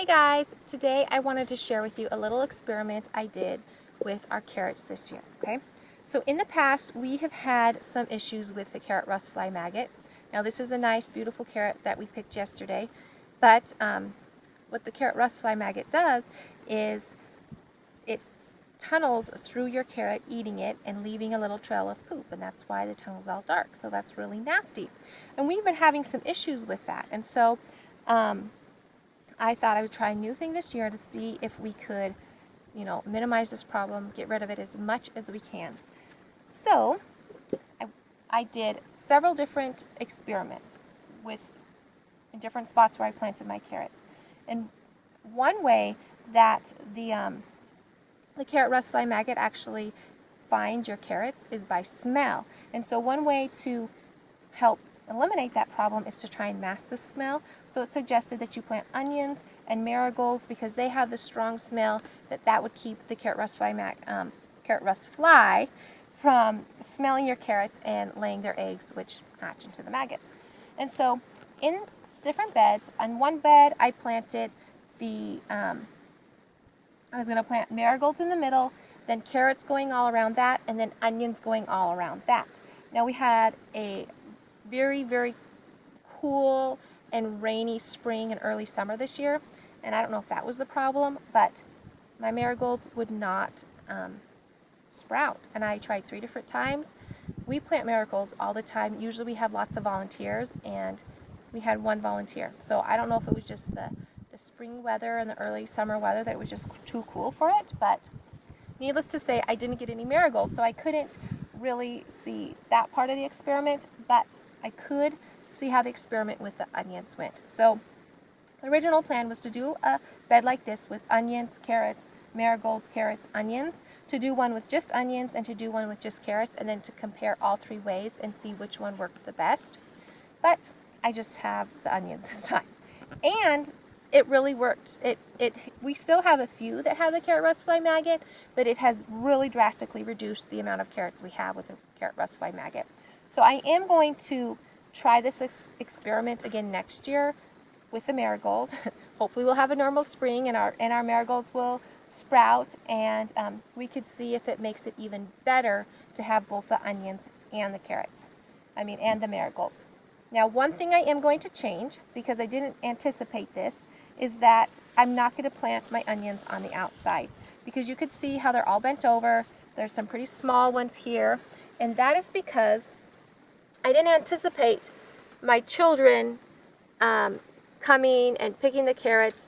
Hey guys, today I wanted to share with you a little experiment I did with our carrots this year, okay? So in the past, we have had some issues with the carrot rust fly maggot. Now this is a nice, beautiful carrot that we picked yesterday, but what the carrot rust fly maggot does is it tunnels through your carrot, eating it and leaving a little trail of poop, and that's why the tunnel's all dark, so that's really nasty. And we've been having some issues with that, and so I thought I would try a new thing this year to see if we could, minimize this problem, get rid of it as much as we can. So I did several different experiments in different spots where I planted my carrots. And one way that the carrot rust fly maggot actually finds your carrots is by smell. And so one way to help eliminate that problem is to try and mask the smell. So it suggested that you plant onions and marigolds because they have the strong smell that would keep the carrot rust fly from smelling your carrots and laying their eggs, which hatch into the maggots. And so in different beds, on one bed I planted I was going to plant marigolds in the middle, then carrots going all around that, and then onions going all around that. Now we had a very, very cool and rainy spring and early summer this year, and I don't know if that was the problem, but my marigolds would not sprout, and I tried 3 different times. We plant marigolds all the time. Usually we have lots of volunteers, and we had 1 volunteer, so I don't know if it was just the spring weather and the early summer weather that it was just too cool for it, but needless to say, I didn't get any marigolds, so I couldn't really see that part of the experiment, but I could see how the experiment with the onions went. So the original plan was to do a bed like this with onions, carrots, marigolds, carrots, onions, to do one with just onions and to do one with just carrots, and then to compare all 3 ways and see which one worked the best. But I just have the onions this time. And it really worked. We still have a few that have the carrot rust fly maggot, but it has really drastically reduced the amount of carrots we have with the carrot rust fly maggot. So I am going to try this experiment again next year with the marigolds. Hopefully we'll have a normal spring and our marigolds will sprout, and we could see if it makes it even better to have both the onions and the carrots. And the marigolds. Now, one thing I am going to change, because I didn't anticipate this, is that I'm not going to plant my onions on the outside, because you could see how they're all bent over. There's some pretty small ones here, and that is because I didn't anticipate my children coming and picking the carrots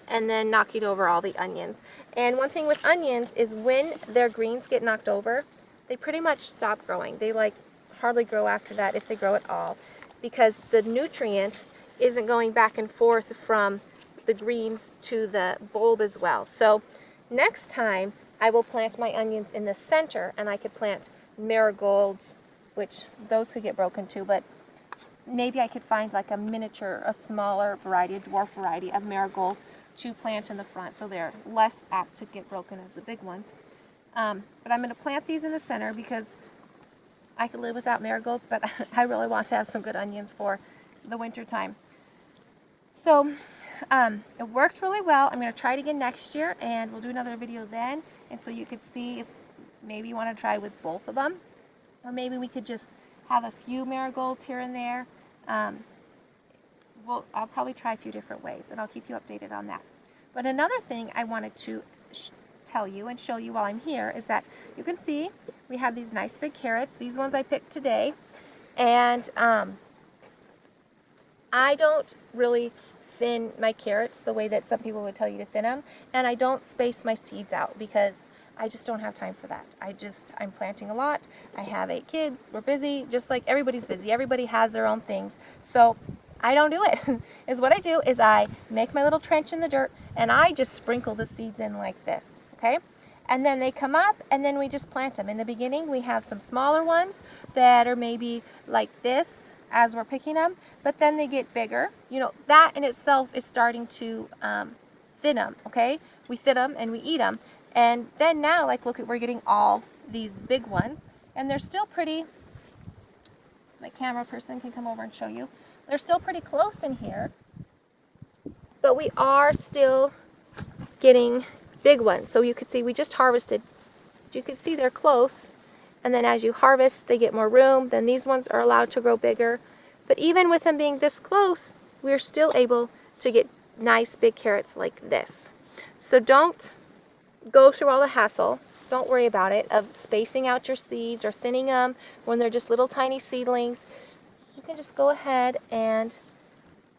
and then knocking over all the onions. And one thing with onions is when their greens get knocked over, they pretty much stop growing. They hardly grow after that, if they grow at all, because the nutrients isn't going back and forth from the greens to the bulb as well. So next time I will plant my onions in the center, and I could plant marigolds, which those could get broken too, but maybe I could find like a smaller variety, a dwarf variety of marigold to plant in the front, so they're less apt to get broken as the big ones. But I'm going to plant these in the center because I could live without marigolds, but I really want to have some good onions for the winter time. So it worked really well. I'm going to try it again next year, and we'll do another video then, and so you could see if maybe you want to try with both of them, or maybe we could just have a few marigolds here and there. I'll probably try a few different ways, and I'll keep you updated on that. But another thing I wanted to tell you and show you while I'm here is that you can see we have these nice big carrots. These ones I picked today, and I don't really thin my carrots the way that some people would tell you to thin them, and I don't space my seeds out because I just don't have time for that. I'm planting a lot. I have 8 kids. We're busy, just like everybody's busy. Everybody has their own things, so I don't do it. What I do is I make my little trench in the dirt, and I just sprinkle the seeds in like this, okay? And then they come up, and then we just plant them. In the beginning, we have some smaller ones that are maybe like this as we're picking them, but then they get bigger. That in itself is starting to thin them, okay? We thin them and we eat them. And then now, look, we're getting all these big ones, and they're still pretty. My camera person can come over and show you. They're still pretty close in here, but we are still getting big ones. So you could see we just harvested. You can see they're close, and then as you harvest they get more room. Then these ones are allowed to grow bigger. But even with them being this close, we're still able to get nice big carrots like this. So don't go through all the hassle, don't worry about it, of spacing out your seeds or thinning them when they're just little tiny seedlings. You can just go ahead and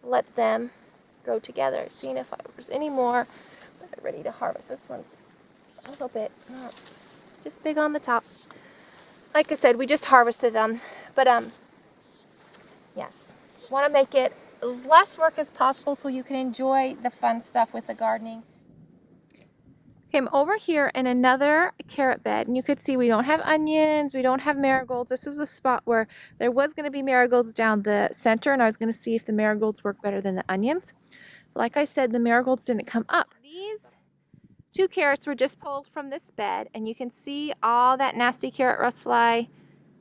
let them grow together. Seeing if there's any more that are ready to harvest. This one's a little bit just big on the top. Like I said, we just harvested them, but yes, want to make it as less work as possible so you can enjoy the fun stuff with the gardening. Okay, I'm over here in another carrot bed, and you could see we don't have onions, we don't have marigolds. This was a spot where there was going to be marigolds down the center, and I was going to see if the marigolds work better than the onions. Like I said, the marigolds didn't come up. These 2 carrots were just pulled from this bed, and you can see all that nasty carrot rust fly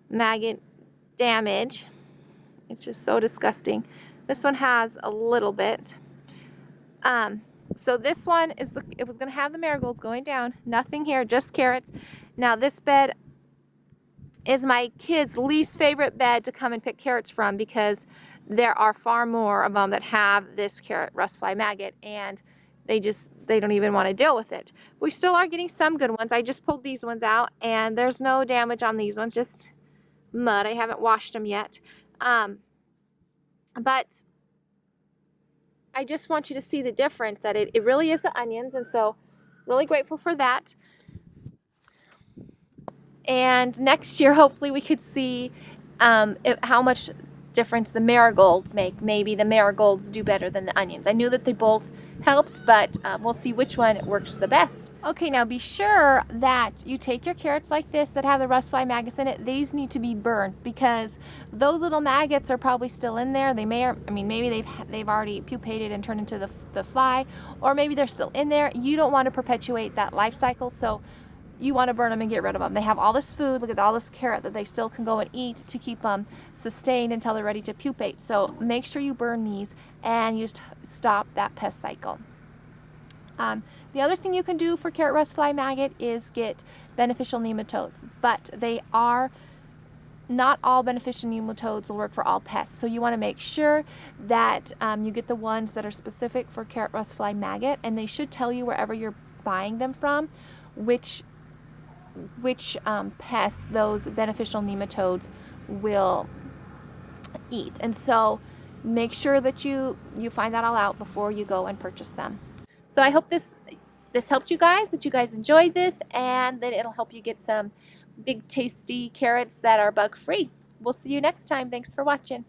maggot damage. It's just so disgusting. This one has a little bit. So this one is it was going to have the marigolds going down. Nothing here, just carrots. Now this bed is my kids' least favorite bed to come and pick carrots from, because there are far more of them that have this carrot rust fly maggot, and they don't even want to deal with it. We still are getting some good ones. I just pulled these ones out, and there's no damage on these ones, just mud. I haven't washed them yet. But I just want you to see the difference, that it really is the onions, and so really grateful for that. And next year, hopefully we could see how much difference the marigolds make. Maybe the marigolds do better than the onions. I knew that they both helped, but we'll see which one works the best. Okay, now be sure that you take your carrots like this that have the rust fly maggots in it. These need to be burned, because those little maggots are probably still in there. They may, maybe they've already pupated and turned into the fly, or maybe they're still in there. You don't want to perpetuate that life cycle, so you want to burn them and get rid of them. They have all this food, look at all this carrot that they still can go and eat to keep them sustained until they're ready to pupate. So make sure you burn these and you stop that pest cycle. The other thing you can do for carrot rust fly maggot is get beneficial nematodes, but not all beneficial nematodes will work for all pests. So you want to make sure that you get the ones that are specific for carrot rust fly maggot, and they should tell you wherever you're buying them from which pests those beneficial nematodes will eat. And so make sure that you find that all out before you go and purchase them. So I hope this helped you guys, that you guys enjoyed this, and that it'll help you get some big tasty carrots that are bug free. We'll see you next time. Thanks for watching.